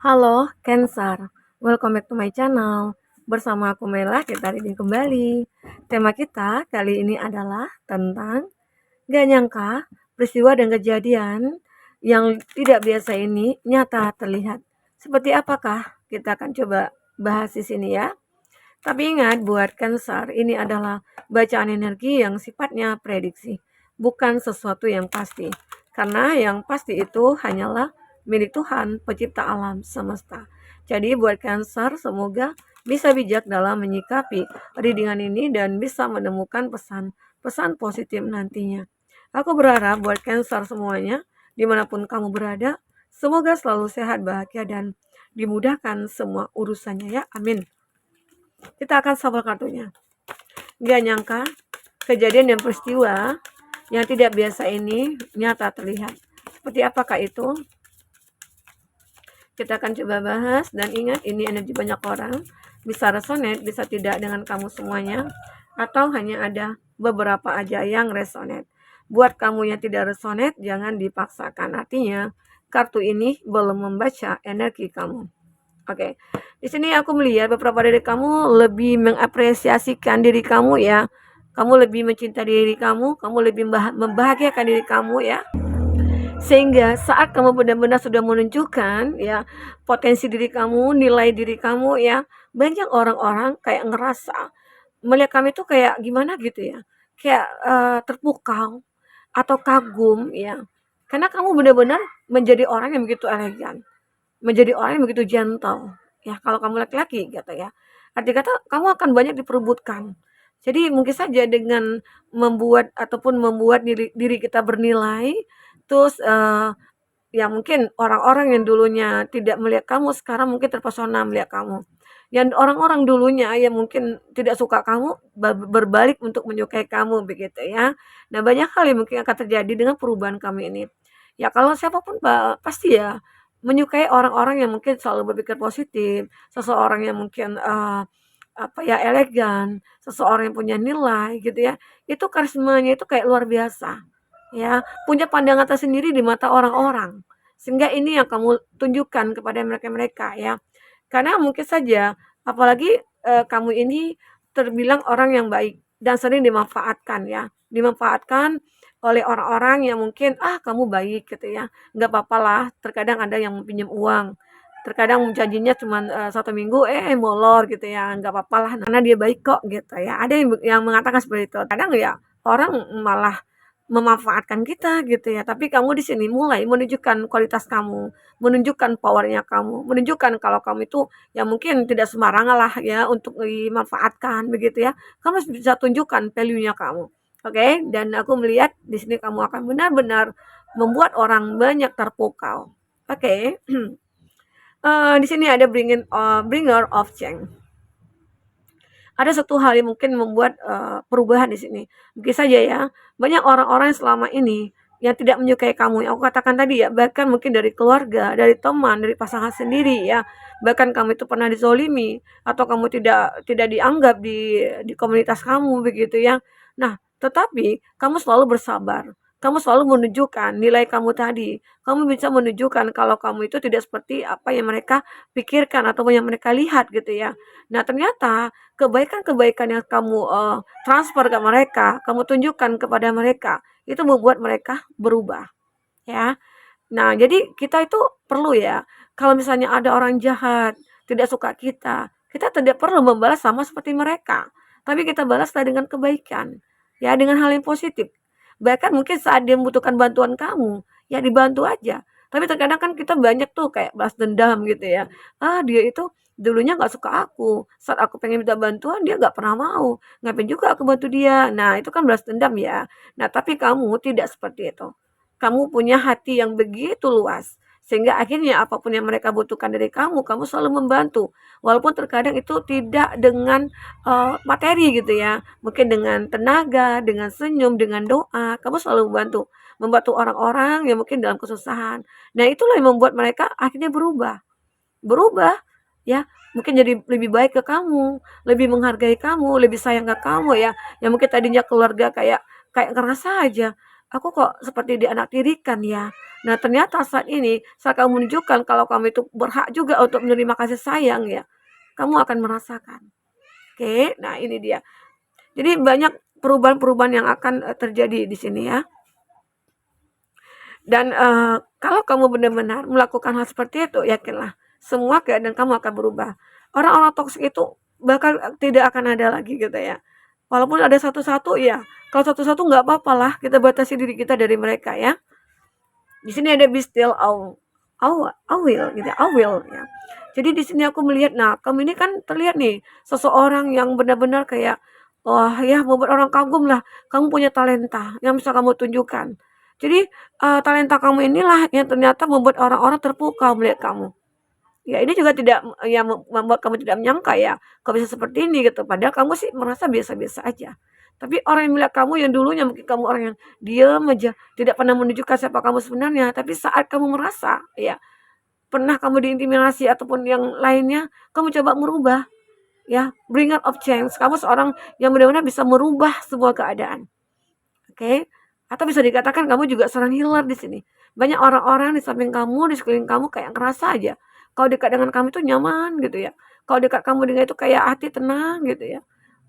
Halo Cancer, welcome back to my channel. Bersama aku Mela, kita hari ini kembali. Tema kita kali ini adalah tentang gak nyangka peristiwa dan kejadian yang tidak biasa ini nyata terlihat. Seperti apakah? Kita akan coba bahas di sini ya. Tapi ingat buat Cancer, ini adalah bacaan energi yang sifatnya prediksi, bukan sesuatu yang pasti. Karena yang pasti itu hanyalah milik Tuhan, pencipta alam semesta. Jadi buat Cancer, semoga bisa bijak dalam menyikapi readingan ini dan bisa menemukan pesan-pesan positif nantinya. Aku berharap buat Cancer semuanya, dimanapun kamu berada, semoga selalu sehat, bahagia, dan dimudahkan semua urusannya ya. Amin. Kita akan shuffle kartunya. Gak nyangka kejadian dan peristiwa yang tidak biasa ini nyata terlihat. Seperti apakah itu? Kita akan coba bahas, dan ingat ini energi banyak orang. Bisa resonate, bisa tidak dengan kamu semuanya, atau hanya ada beberapa aja yang resonate. Buat kamu yang tidak resonate, jangan dipaksakan. Artinya, kartu ini belum membaca energi kamu. Oke, di sini aku melihat beberapa dari kamu lebih mengapresiasikan diri kamu ya. Kamu lebih mencintai diri kamu lebih membahagiakan diri kamu ya. Sehingga saat kamu benar-benar sudah menunjukkan ya potensi diri kamu, nilai diri kamu ya, banyak orang-orang kayak ngerasa melihat kamu itu kayak gimana gitu ya. Kayak terpukau atau kagum ya. Karena kamu benar-benar menjadi orang yang begitu elegan, menjadi orang yang begitu gentle, ya kalau kamu laki-laki gitu ya. Arti kata kamu akan banyak diperebutkan. Jadi mungkin saja dengan membuat diri kita bernilai, terus ya mungkin orang-orang yang dulunya tidak melihat kamu sekarang mungkin terpesona melihat kamu. Yang orang-orang dulunya yang mungkin tidak suka kamu berbalik untuk menyukai kamu begitu ya. Nah, banyak hal yang mungkin akan terjadi dengan perubahan kamu ini. Ya kalau siapapun pasti ya menyukai orang-orang yang mungkin selalu berpikir positif, seseorang yang mungkin apa ya elegan, seseorang yang punya nilai gitu ya. Itu karismanya itu kayak luar biasa. Ya, punya pandangan tersendiri di mata orang-orang. Sehingga ini yang kamu tunjukkan kepada mereka-mereka ya. Karena mungkin saja apalagi kamu ini terbilang orang yang baik dan sering dimanfaatkan ya. Dimanfaatkan oleh orang-orang yang mungkin kamu baik gitu ya. Nggak papalah, terkadang ada yang pinjam uang. Terkadang janjinya cuma 1 minggu molor gitu ya. Nggak papalah karena dia baik kok gitu ya. Ada yang mengatakan seperti itu. Kadang ya orang malah memanfaatkan kita gitu ya, tapi kamu di sini mulai menunjukkan kualitas kamu, menunjukkan powernya kamu, menunjukkan kalau kamu itu ya mungkin tidak sembarangan lah ya untuk dimanfaatkan begitu ya. Kamu harus bisa tunjukkan value-nya kamu. Oke, dan aku melihat di sini kamu akan benar-benar membuat orang banyak terpukau. Oke. Di sini ada bringer of change. Ada satu hal yang mungkin membuat perubahan di sini. Mungkin saja ya, banyak orang-orang yang selama ini yang tidak menyukai kamu, yang aku katakan tadi ya, bahkan mungkin dari keluarga, dari teman, dari pasangan sendiri ya, bahkan kamu itu pernah dizolimi atau kamu tidak dianggap di komunitas kamu begitu ya. Nah, tetapi kamu selalu bersabar. Kamu selalu menunjukkan nilai kamu tadi. Kamu bisa menunjukkan kalau kamu itu tidak seperti apa yang mereka pikirkan atau yang mereka lihat gitu ya. Nah, ternyata kebaikan-kebaikan yang kamu transfer ke mereka, kamu tunjukkan kepada mereka, itu membuat mereka berubah, ya. Nah, jadi kita itu perlu ya, kalau misalnya ada orang jahat, tidak suka kita tidak perlu membalas sama seperti mereka, tapi kita balaslah dengan kebaikan, ya, dengan hal yang positif. Bahkan mungkin saat dia membutuhkan bantuan kamu, ya dibantu aja. Tapi terkadang kan kita banyak tuh kayak balas dendam gitu ya. Dia itu dulunya nggak suka aku, saat aku pengen minta bantuan dia nggak pernah mau, ngapain juga aku bantu dia. Nah, itu kan balas dendam ya. Nah, tapi kamu tidak seperti itu. Kamu punya hati yang begitu luas, sehingga akhirnya apapun yang mereka butuhkan dari kamu selalu membantu. Walaupun terkadang itu tidak dengan materi gitu ya, mungkin dengan tenaga, dengan senyum, dengan doa, kamu selalu membantu. Membantu orang-orang yang mungkin dalam kesusahan. Nah, itulah yang membuat mereka akhirnya berubah. Berubah, ya, mungkin jadi lebih baik ke kamu, lebih menghargai kamu, lebih sayang ke kamu ya. Yang mungkin tadinya keluarga kayak kayak ngerasa aja, aku kok seperti dianaktirikan ya. Nah, ternyata saat ini, saat kamu menunjukkan kalau kamu itu berhak juga untuk menerima kasih sayang ya, kamu akan merasakan. Oke, nah ini dia. Jadi banyak perubahan-perubahan yang akan terjadi di sini ya. Dan kalau kamu benar-benar melakukan hal seperti itu, yakinlah semua keadaan kamu akan berubah. Orang-orang toksik itu bakal tidak akan ada lagi gitu ya. Walaupun ada satu-satu ya, kalau satu-satu nggak apa-apa lah, kita batasi diri kita dari mereka ya. Di sini ada be still, I will gitu, I will ya. Jadi di sini aku melihat, nah kamu ini kan terlihat nih seseorang yang benar-benar kayak wah ya membuat orang kagum lah. Kamu punya talenta yang bisa kamu tunjukkan. Jadi talenta kamu inilah yang ternyata membuat orang-orang terpukau melihat kamu. Ya ini juga tidak ya membuat kamu tidak menyangka ya, kok bisa seperti ini gitu, padahal kamu sih merasa biasa-biasa aja. Tapi orang yang melihat kamu yang dulunya mungkin kamu orang yang diam aja, tidak pernah menunjukkan siapa kamu sebenarnya, tapi saat kamu merasa ya, pernah kamu diintimidasi ataupun yang lainnya, kamu coba merubah ya, bring out of change. Kamu seorang yang benar-benar bisa merubah sebuah keadaan. Oke? Atau bisa dikatakan kamu juga seorang healer di sini. Banyak orang-orang di samping kamu, di sekeliling kamu kayak ngerasa aja kalau dekat dengan kamu itu nyaman gitu ya. Kalau dekat kamu dengan itu kayak hati tenang gitu ya.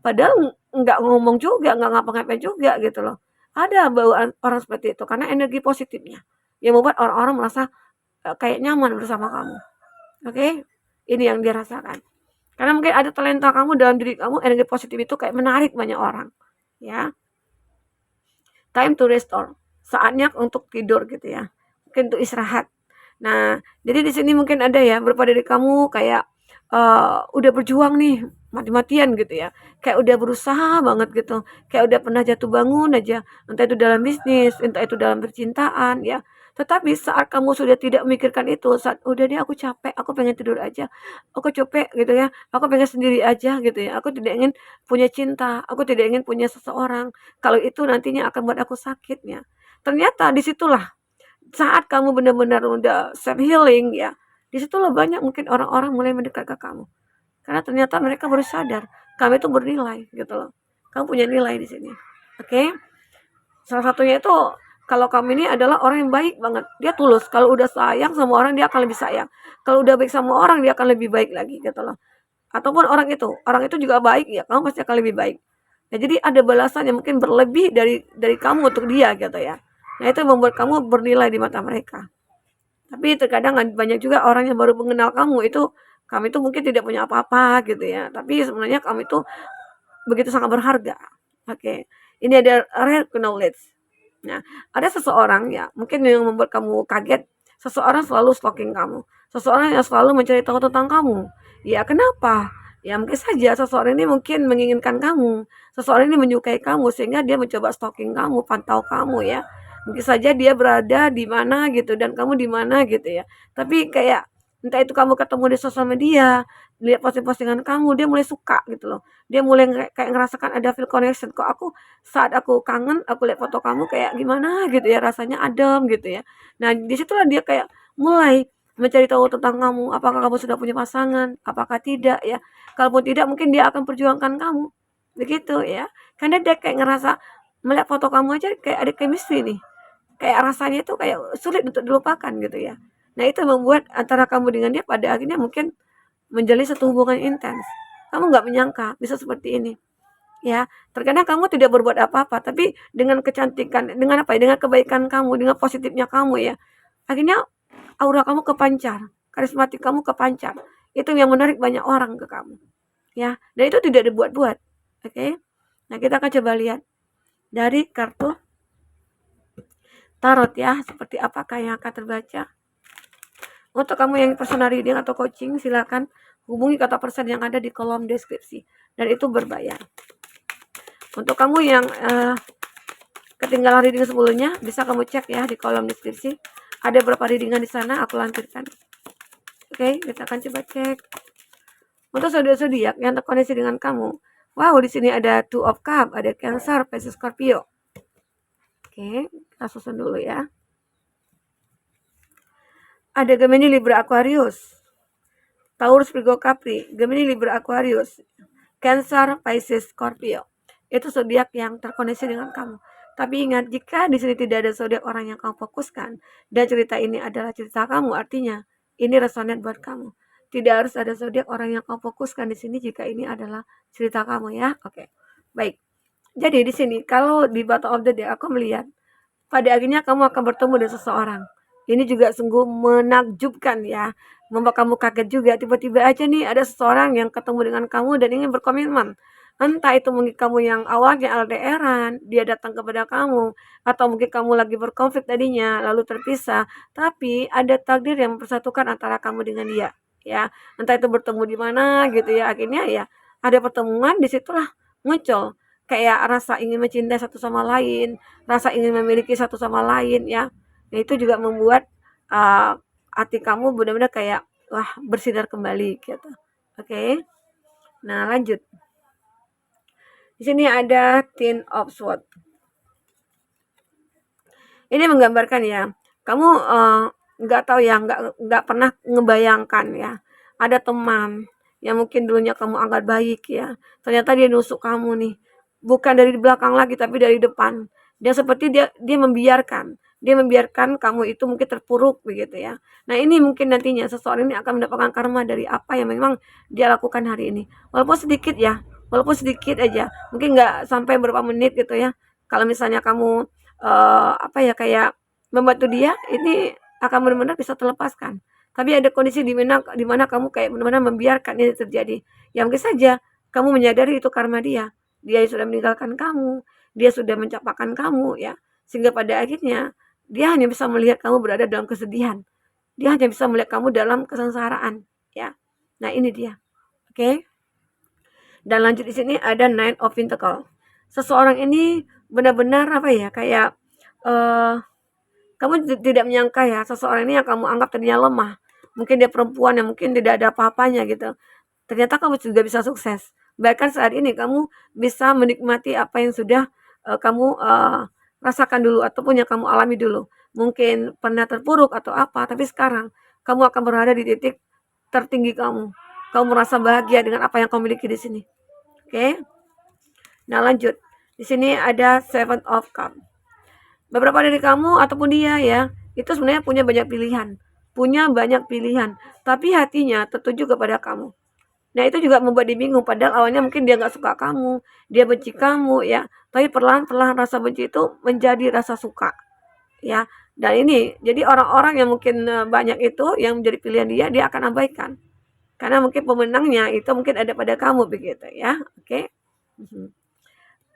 Padahal nggak ngomong juga, nggak ngapa-ngapain juga gitu loh. Ada bawaan orang seperti itu karena energi positifnya yang membuat orang-orang merasa kayak nyaman bersama kamu. Oke? Ini yang dia rasakan. Karena mungkin ada talenta kamu dalam diri kamu, energi positif itu kayak menarik banyak orang. Ya. Time to restore. Saatnya untuk tidur gitu ya. Mungkin untuk istirahat. Nah, jadi di sini mungkin ada ya beberapa dari kamu kayak udah berjuang nih mati-matian gitu ya. Kayak udah berusaha banget gitu. Kayak udah pernah jatuh bangun aja. Entah itu dalam bisnis, entah itu dalam percintaan ya. Tetapi saat kamu sudah tidak memikirkan itu, saat udah deh aku capek, aku pengen tidur aja. Aku capek gitu ya. Aku pengen sendiri aja gitu ya. Aku tidak ingin punya cinta, aku tidak ingin punya seseorang. Kalau itu nantinya akan buat aku sakitnya. Ternyata disitulah saat kamu benar-benar udah self healing ya, disitulah banyak mungkin orang-orang mulai mendekat ke kamu. Karena ternyata mereka baru sadar, kamu itu bernilai gitu loh. Kamu punya nilai di sini. Oke? Salah satunya itu kalau kamu ini adalah orang yang baik banget. Dia tulus. Kalau udah sayang sama orang dia akan lebih sayang. Kalau udah baik sama orang dia akan lebih baik lagi gitu loh. Ataupun orang itu juga baik ya, kamu pasti akan lebih baik. Nah, jadi ada balasan yang mungkin berlebih dari kamu untuk dia gitu ya. Nah, itu membuat kamu bernilai di mata mereka. Tapi terkadang banyak juga orang yang baru mengenal kamu itu kami itu mungkin tidak punya apa-apa gitu ya. Tapi sebenarnya kami itu begitu sangat berharga. Oke. Ini ada rare knowledge. Nah, ada seseorang ya, mungkin yang membuat kamu kaget, seseorang selalu stalking kamu. Seseorang yang selalu mencari tahu tentang kamu. Ya, kenapa? Ya, mungkin saja seseorang ini mungkin menginginkan kamu. Seseorang ini menyukai kamu sehingga dia mencoba stalking kamu, pantau kamu ya. Mungkin saja dia berada di mana gitu dan kamu di mana gitu ya. Tapi kayak entah itu kamu ketemu di sosial media, lihat posting-postingan kamu, dia mulai suka gitu loh. Dia mulai kayak ngerasakan ada feel connection. Kok aku saat aku kangen, aku lihat foto kamu kayak gimana gitu ya, rasanya adem gitu ya. Nah, disitulah dia kayak mulai mencari tahu tentang kamu, apakah kamu sudah punya pasangan, apakah tidak ya. Kalaupun tidak, mungkin dia akan perjuangkan kamu. Begitu ya. Karena dia kayak ngerasa melihat foto kamu aja kayak ada chemistry nih. Kayak rasanya itu kayak sulit untuk dilupakan gitu ya. Nah, itu membuat antara kamu dengan dia pada akhirnya mungkin menjalin satu hubungan intens. Kamu nggak menyangka bisa seperti ini. Ya, terkadang kamu tidak berbuat apa-apa, tapi dengan kecantikan, dengan apa ya, dengan kebaikan kamu, dengan positifnya kamu ya, akhirnya aura kamu kepancar, karismatik kamu kepancar. Itu yang menarik banyak orang ke kamu. Ya, dan itu tidak dibuat-buat. Oke. Nah, kita akan coba lihat dari kartu tarot ya, seperti apakah yang akan terbaca. Untuk kamu yang personal reading atau coaching, silakan hubungi kata person yang ada di kolom deskripsi dan itu berbayar. Untuk kamu yang ketinggalan reading sebelumnya, bisa kamu cek ya di kolom deskripsi. Ada beberapa readingan di sana aku lampirkan. Oke, kita akan coba cek. Untuk zodiak yang terkoneksi dengan kamu. Wow, di sini ada Two of Cups, ada Cancer, Pisces, Scorpio. Oke, kita susun dulu ya. Ada Gemini, Libra, Aquarius, Taurus, Virgo, Capri, Gemini, Libra, Aquarius, Cancer, Pisces, Scorpio. Itu zodiak yang terkoneksi dengan kamu. Tapi ingat, jika di sini tidak ada zodiak orang yang kamu fokuskan dan cerita ini adalah cerita kamu, artinya ini resonate buat kamu. Tidak harus ada zodiak orang yang kamu fokuskan di sini jika ini adalah cerita kamu ya. Oke. Baik. Jadi di sini kalau di bottom of the deck aku melihat pada akhirnya kamu akan bertemu dengan seseorang. Ini juga sungguh menakjubkan ya. Membuat kamu kaget juga. Tiba-tiba aja nih ada seseorang yang ketemu dengan kamu dan ingin berkomitmen. Entah itu mungkin kamu yang awalnya LDR-an, dia datang kepada kamu. Atau mungkin kamu lagi berkonflik tadinya, lalu terpisah. Tapi ada takdir yang mempersatukan antara kamu dengan dia. Ya, entah itu bertemu di mana gitu ya. Akhirnya ya ada pertemuan, disitulah muncul kayak rasa ingin mencintai satu sama lain, rasa ingin memiliki satu sama lain ya. Nah, itu juga membuat hati kamu benar-benar kayak wah bersinar kembali gitu. Oke. Nah, lanjut. Di sini ada Ten of Swords. Ini menggambarkan ya, kamu nggak tahu ya, nggak pernah ngebayangkan ya, ada teman yang mungkin dulunya kamu anggap baik ya, ternyata dia nusuk kamu nih, bukan dari belakang lagi tapi dari depan. Dia seperti dia membiarkan kamu itu mungkin terpuruk begitu ya. Nah ini mungkin nantinya seseorang ini akan mendapatkan karma dari apa yang memang dia lakukan hari ini. Walaupun sedikit aja, mungkin nggak sampai berapa menit gitu ya. Kalau misalnya kamu apa ya, kayak membantu dia, ini akan benar-benar bisa terlepaskan. Tapi ada kondisi di mana kamu kayak benar-benar membiarkan ini terjadi. Ya mungkin saja kamu menyadari itu karma dia. Dia sudah meninggalkan kamu, dia sudah mencapakan kamu ya. Sehingga pada akhirnya dia hanya bisa melihat kamu berada dalam kesedihan. Dia hanya bisa melihat kamu dalam kesengsaraan ya. Nah, ini dia. Oke. Dan lanjut di sini ada Nine of Pentacles. Seseorang ini benar-benar apa ya, kayak kamu tidak menyangka ya seseorang ini yang kamu anggap tadinya lemah. Mungkin dia perempuan yang mungkin tidak ada apa-apanya gitu. Ternyata kamu juga bisa sukses. Bahkan saat ini kamu bisa menikmati apa yang sudah kamu rasakan dulu ataupun yang kamu alami dulu. Mungkin pernah terpuruk atau apa, tapi sekarang kamu akan berada di titik tertinggi kamu. Kamu merasa bahagia dengan apa yang kamu miliki di sini. Oke. Nah, lanjut. Di sini ada Seven of Cups. Beberapa dari kamu ataupun dia ya, itu sebenarnya punya banyak pilihan, tapi hatinya tertuju kepada kamu. Nah, itu juga membuat dia bingung, padahal awalnya mungkin dia nggak suka kamu, dia benci kamu ya, tapi perlahan-perlahan rasa benci itu menjadi rasa suka ya. Dan ini jadi orang-orang yang mungkin banyak itu yang menjadi pilihan dia akan abaikan. Karena mungkin pemenangnya itu mungkin ada pada kamu begitu ya. Oke.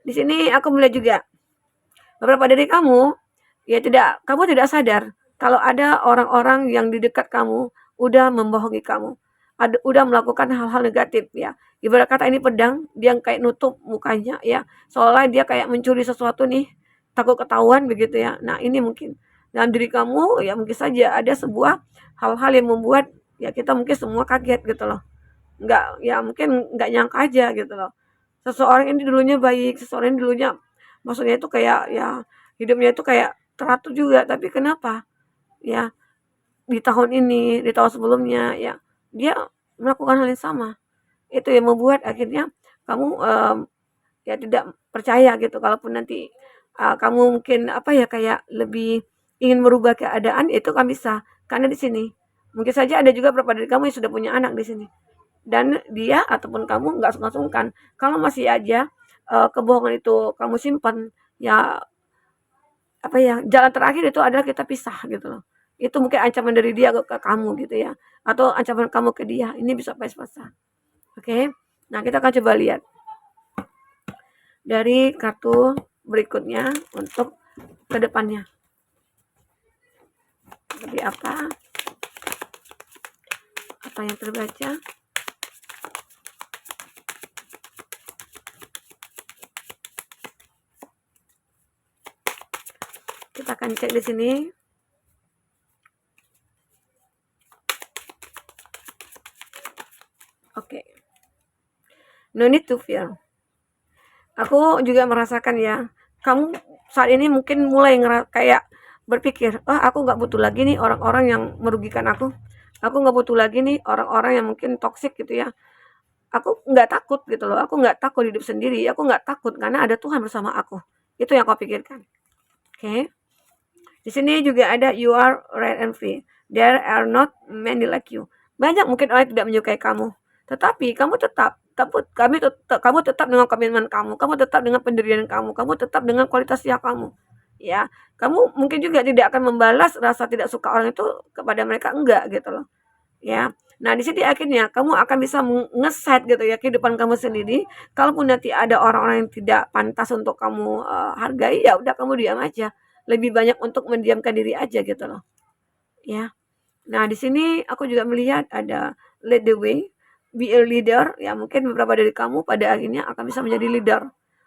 Di sini aku melihat juga beberapa dari kamu ya kamu tidak sadar kalau ada orang-orang yang di dekat kamu udah membohongi kamu, udah melakukan hal-hal negatif ya. Ibarat kata ini pedang, dia kayak nutup mukanya ya, seolah dia kayak mencuri sesuatu nih, takut ketahuan begitu ya. Nah ini mungkin dalam diri kamu ya, mungkin saja ada sebuah hal-hal yang membuat ya kita mungkin semua kaget gitu loh. Mungkin nggak nyangka aja gitu loh. Seseorang ini dulunya baik, seseorang ini dulunya maksudnya itu kayak ya hidupnya itu kayak teratur juga, tapi kenapa ya di tahun ini, di tahun sebelumnya ya dia melakukan hal yang sama. Itu yang membuat akhirnya kamu ya tidak percaya gitu, kalaupun nanti kamu mungkin apa ya, kayak lebih ingin merubah keadaan, itu kan bisa. Karena di sini mungkin saja ada juga beberapa dari kamu yang sudah punya anak di sini. Dan dia ataupun kamu nggak sungkan-sungkan. Kalau masih aja kebohongan itu kamu simpan, ya apa ya, jalan terakhir itu adalah kita pisah gitu loh. Itu mungkin ancaman dari dia ke kamu gitu ya, atau ancaman kamu ke dia, ini bisa vice versa. Oke. Nah, kita akan coba lihat dari kartu berikutnya untuk ke depannya. Seperti apa? Apa yang terbaca? Kita akan cek di sini. Oke. No need to fear. Aku juga merasakan ya, kamu saat ini mungkin mulai kayak berpikir, oh aku nggak butuh lagi nih orang-orang yang merugikan aku. Aku nggak butuh lagi nih orang-orang yang mungkin toksik gitu ya. Aku nggak takut gitu loh. Aku nggak takut hidup sendiri. Aku nggak takut karena ada Tuhan bersama aku. Itu yang kau pikirkan. Oke. Di sini juga ada you are rare and free. There are not many like you. Banyak mungkin orang yang tidak menyukai kamu, tetapi kamu tetap dengan komitmen kamu, kamu tetap dengan pendirian kamu, kamu tetap dengan kualitas kamu. Ya, kamu mungkin juga tidak akan membalas rasa tidak suka orang itu kepada mereka, enggak gitu loh. Ya. Nah, di sini akhirnya kamu akan bisa ngeset gitu ya kehidupan kamu sendiri. Kalaupun nanti ada orang-orang yang tidak pantas untuk kamu hargai, ya udah kamu diam aja. Lebih banyak untuk mendiamkan diri aja gitu loh. Ya. Nah, di sini aku juga melihat ada lead the way, be a leader. Ya, mungkin beberapa dari kamu pada akhirnya akan bisa menjadi leader.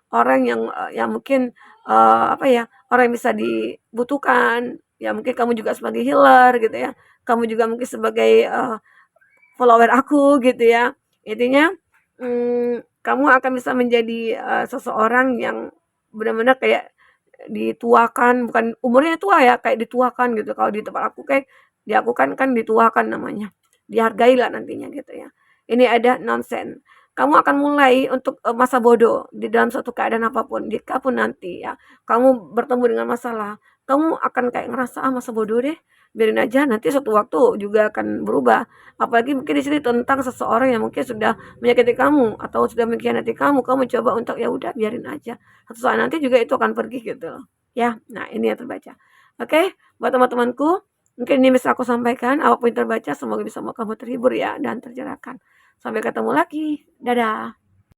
Orang yang mungkin apa ya, orang yang bisa dibutuhkan. Ya, mungkin kamu juga sebagai healer gitu ya. Kamu juga mungkin sebagai follower aku gitu ya. Intinya kamu akan bisa menjadi seseorang yang benar-benar kayak dituakan, bukan umurnya tua ya, kayak dituakan gitu. Kalau di tempat aku kayak di aku kan dituakan namanya. Dihargailah nantinya gitu ya. Ini ada nonsense. Kamu akan mulai untuk masa bodoh di dalam suatu keadaan apapun. Jikapun nanti ya kamu bertemu dengan masalah, kamu akan kayak ngerasa masa bodoh deh. Biarin aja nanti suatu waktu juga akan berubah. Apalagi mungkin di sini tentang seseorang yang mungkin sudah menyakiti kamu atau sudah mengkhianati kamu coba untuk ya udah biarin aja. Suatu saat nanti juga itu akan pergi gitu loh. Ya, nah ini yang terbaca. Oke, buat teman-temanku, mungkin ini bisa aku sampaikan. Apapun yang terbaca, semoga bisa membuat kamu terhibur ya dan tercerahkan. Sampai ketemu lagi. Dadah.